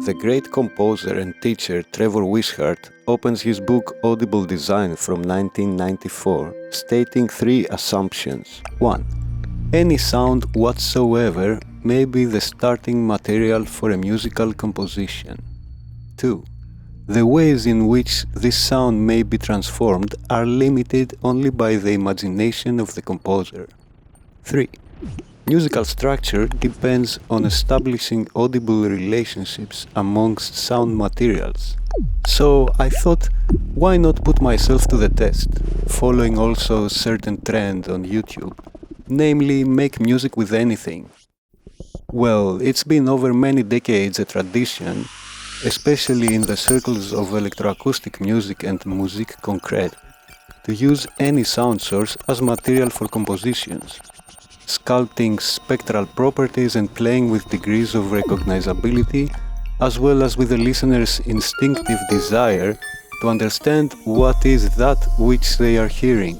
the great composer and teacher Trevor Wishart opens his book Audible Design from 1994, stating three assumptions. 1. Any sound whatsoever may be the starting material for a musical composition. 2. The ways in which this sound may be transformed are limited only by the imagination of the composer. 3. Musical structure depends on establishing audible relationships amongst sound materials. So I thought, why not put myself to the test, following also a certain trend on YouTube, namely make music with anything. Well, it's been over many decades a tradition, especially in the circles of electroacoustic music and musique concrète, to use any sound source as material for compositions, sculpting spectral properties and playing with degrees of recognizability, as well as with the listener's instinctive desire to understand what is that which they are hearing.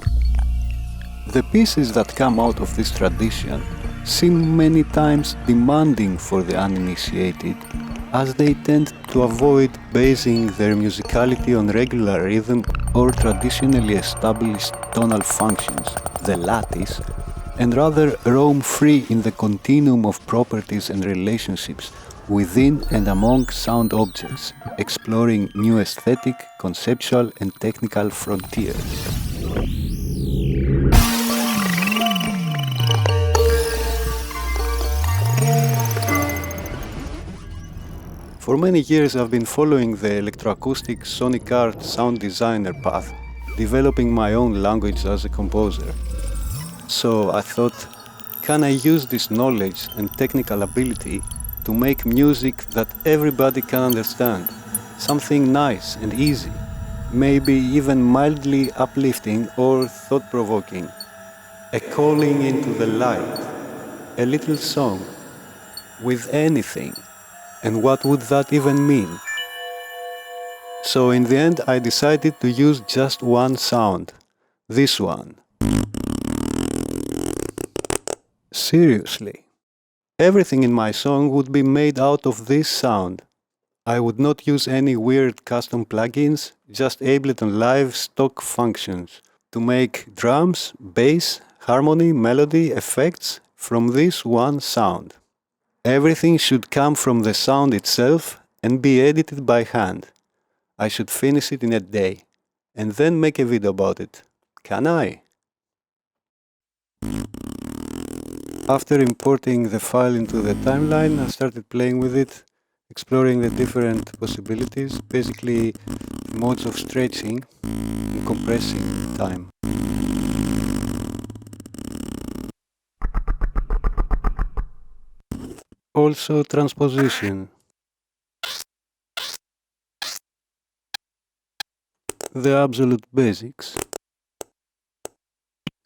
The pieces that come out of this tradition seem many times demanding for the uninitiated, as they tend to avoid basing their musicality on regular rhythm or traditionally established tonal functions, the lattice, and rather roam free in the continuum of properties and relationships within and among sound objects, exploring new aesthetic, conceptual, and technical frontiers. For many years I've been following the electroacoustic sonic art sound designer path, developing my own language as a composer. So I thought, can I use this knowledge and technical ability to make music that everybody can understand? Something nice and easy, maybe even mildly uplifting or thought-provoking. A calling into the light, a little song, with anything. And what would that even mean? So in the end I decided to use just one sound, this one. Seriously. Everything in my song would be made out of this sound. I would not use any weird custom plugins, just Ableton Live stock functions to make drums, bass, harmony, melody, effects from this one sound. Everything should come from the sound itself and be edited by hand. I should finish it in a day and then make a video about it. Can I? After importing the file into the timeline, I started playing with it, exploring the different possibilities, basically modes of stretching and compressing time. Also transposition. The absolute basics.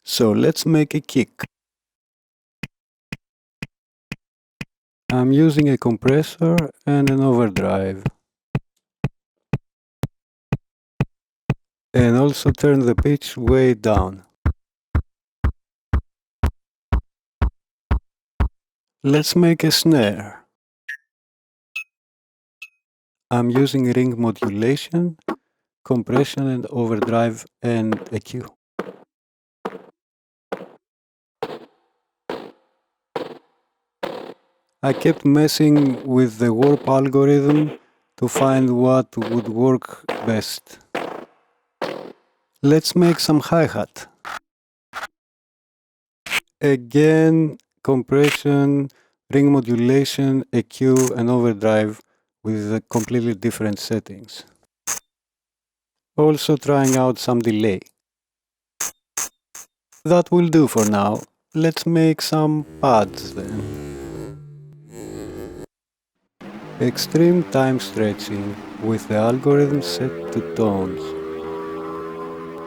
So let's make a kick. I'm using a compressor and an overdrive. And also turn the pitch way down. Let's make a snare. I'm using ring modulation, compression and overdrive and EQ. I kept messing with the warp algorithm to find what would work best. Let's make some hi-hat. Again, compression, ring modulation, EQ and overdrive with completely different settings. Also trying out some delay. That will do for now. Let's make some pads then. Extreme time stretching with the algorithm set to tones.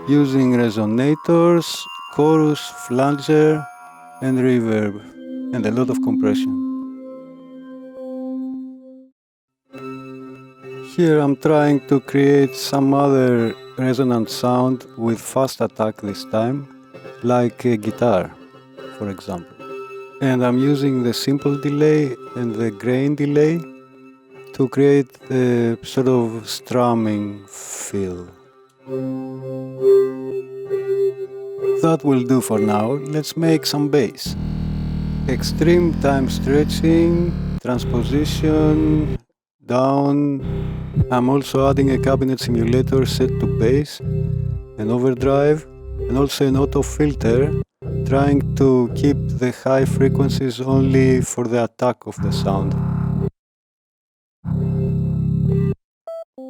Using resonators, chorus, flanger and reverb and a lot of compression. Here I'm trying to create some other resonant sound with fast attack this time, like a guitar, for example. And I'm using the simple delay and the grain delay to create a sort of strumming feel. That will do for now. Let's make some bass. Extreme time stretching, transposition, down. I'm also adding a cabinet simulator set to bass, an overdrive, and also an auto filter, trying to keep the high frequencies only for the attack of the sound.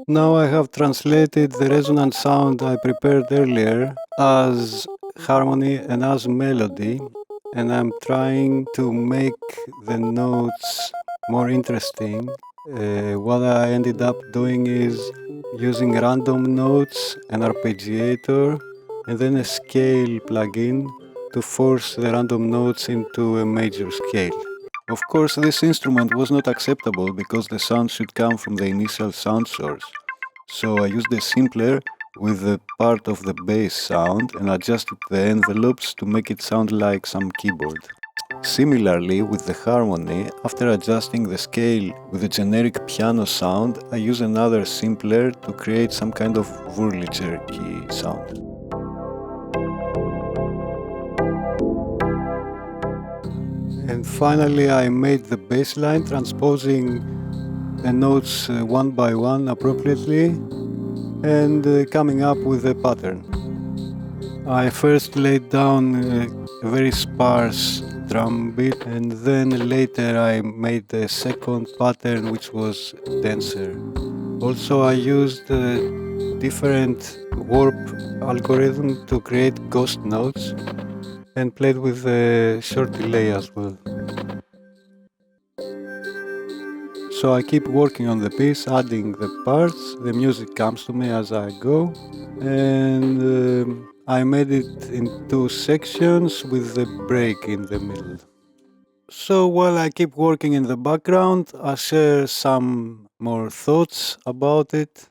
Now I have translated the resonant sound I prepared earlier as harmony and as melody, and I'm trying to make the notes more interesting. What I ended up doing is using random notes, an arpeggiator, and then a scale plugin to force the random notes into a major scale. Of course, this instrument was not acceptable because the sound should come from the initial sound source. So I used a simpler with the part of the bass sound and adjusted the envelopes to make it sound like some keyboard. Similarly, with the harmony, after adjusting the scale with a generic piano sound, I use another simpler to create some kind of Wurlitzer key sound. And finally, I made the bass line, transposing the notes one by one appropriately and coming up with a pattern. I first laid down a very sparse drum beat, and then later I made a second pattern which was denser. Also, I used a different warp algorithm to create ghost notes and played with a short delay as well. So I keep working on the piece, adding the parts, the music comes to me as I go, and I made it in 2 sections with the break in the middle. So while I keep working in the background, I share some more thoughts about it.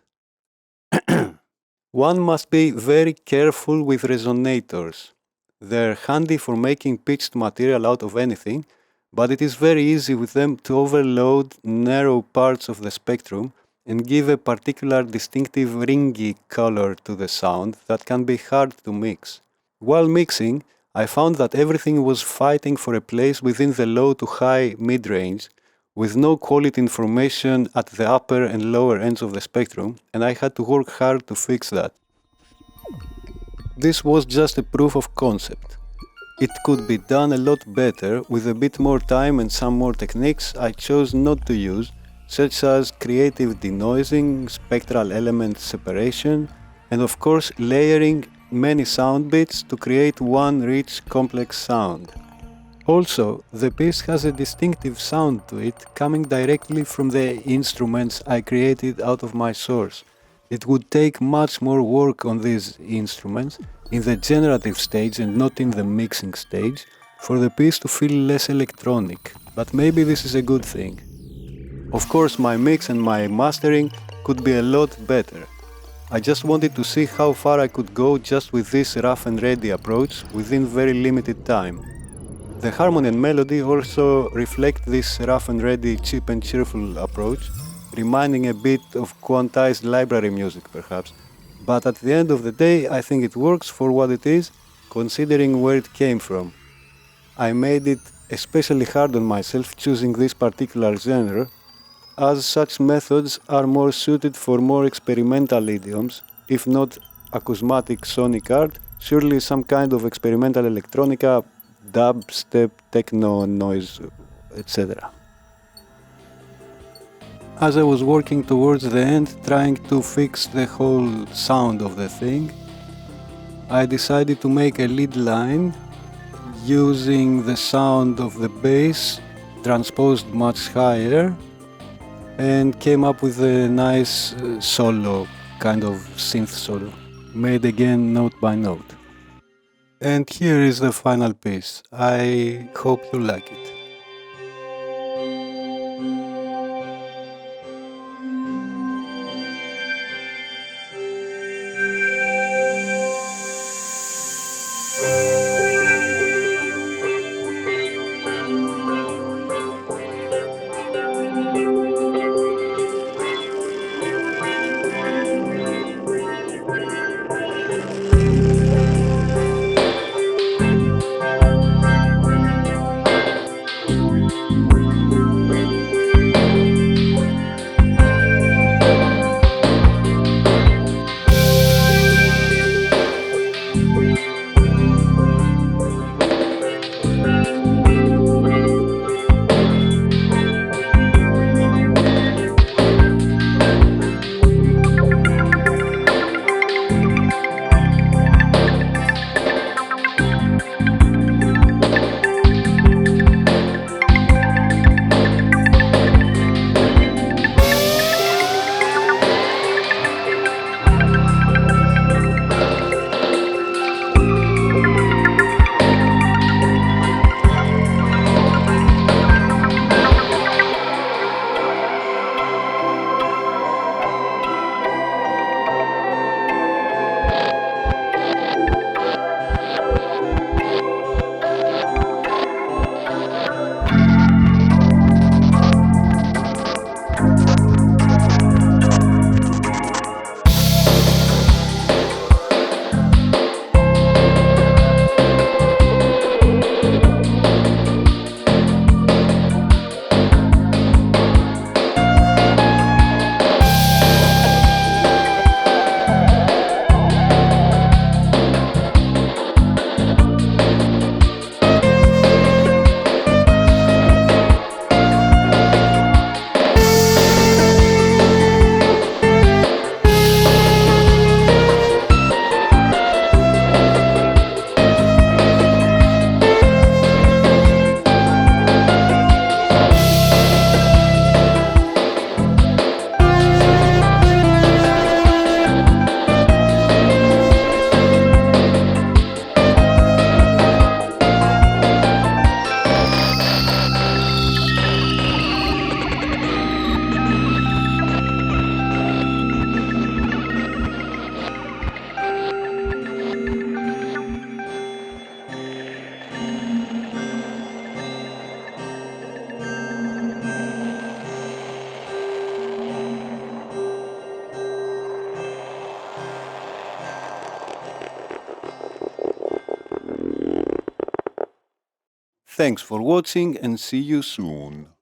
One must be very careful with resonators. They're handy for making pitched material out of anything, but it is very easy with them to overload narrow parts of the spectrum and give a particular distinctive ringy color to the sound that can be hard to mix. While mixing, I found that everything was fighting for a place within the low to high mid-range, with no quality information at the upper and lower ends of the spectrum, and I had to work hard to fix that. This was just a proof of concept. It could be done a lot better with a bit more time and some more techniques I chose not to use, such as creative denoising, spectral element separation, and of course layering many sound bits to create one rich, complex sound. Also, the piece has a distinctive sound to it coming directly from the instruments I created out of my source. It would take much more work on these instruments in the generative stage and not in the mixing stage for the piece to feel less electronic, but maybe this is a good thing. Of course, my mix and my mastering could be a lot better. I just wanted to see how far I could go just with this rough and ready approach within very limited time. The harmony and melody also reflect this rough and ready, cheap and cheerful approach, reminding a bit of quantized library music perhaps. But at the end of the day, I think it works for what it is, considering where it came from. I made it especially hard on myself choosing this particular genre, as such methods are more suited for more experimental idioms, if not acousmatic sonic art, surely some kind of experimental electronica, dubstep, techno, noise, etc. As I was working towards the end, trying to fix the whole sound of the thing, I decided to make a lead line using the sound of the bass transposed much higher and came up with a nice solo, kind of synth solo, made again note by note. And here is the final piece. I hope you like it. Thanks for watching and see you soon.